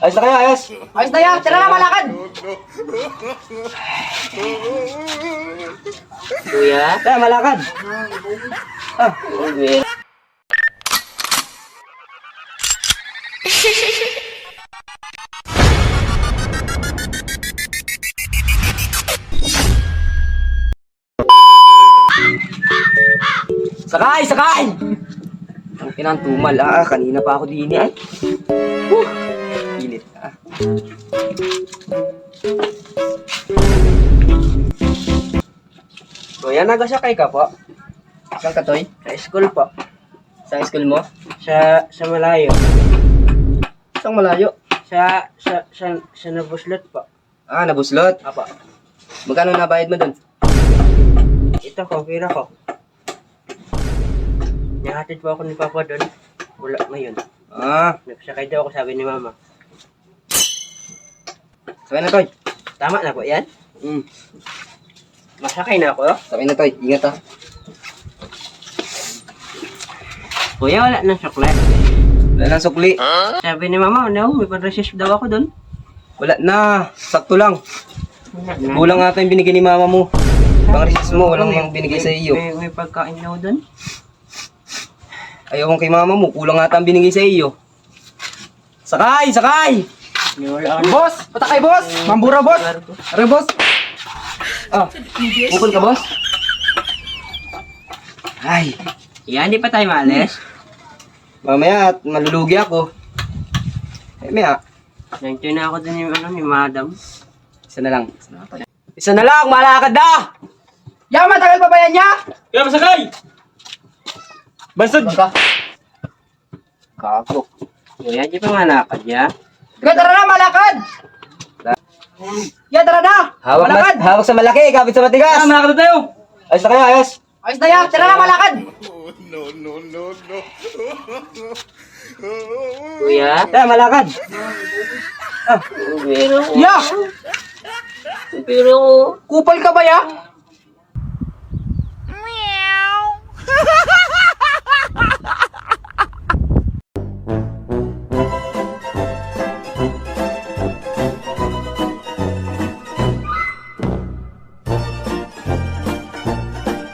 Ayos na kayo, ayos. Ayos na yan, tira na malakad! Kuya? Kaya malakad. Ah, sakay, sakay! Ang pinantumal kanina pa ako din ay. Init So yan, nagasakay ka po. Saan ka, Toy? Sa school po. Saan school mo? Sa malayo. Saan malayo? Sa nabuslot po. Ah, nabuslot. Apa. Magkano nabayad mo dun? Ito ko, pira ko. Nahatid po ako ni Papa doon. Wala ngayon. Ah, Nagsakay daw ako, sabi ni Mama. sakay na, Toy. Tama na po yan? Masakay na ako. Sakay na, Toy. Ingat, ah. Kuya, wala nang sukle. Wala nang sukli. Sabi ni Mama, no, may pa-resist daw ako doon. Wala na. Sakto lang. Wala na. Kulang ata yung binigay ni mama mo. Pang recess mo, walang yung binigay sa iyo. May pagkain daw doon. Ayaw kong kay mama mo, kulang ata ang binigay sa iyo. Sakay! Sakay! Wala na. Boss! Patakay, boss! Mambura, boss! Are, boss! Ah, bukol ka, boss? Ay, Yan, di pa tayo maalis. mamaya at malulugi ako. Eh, maya. Nandiyo na ako doon yung ni Madam. Isa na lang. Isa na lang, malakad na! Yan, matagal pa ba yan niya? Kaya masakay! Bansod! Kago. Kuya, di pa malakad ya. Kaya tara na, malakad! Yan, tara na! Hawak, Malakad! hawak sa malaki, kapit sa matigas! Ah, malakad na tayo! Ayos na kayo, ayos! Ayos na yan, tira na, malakad! Kuya? Kaya malakad! Pero, Ya! pero, Kupal ka ba ya?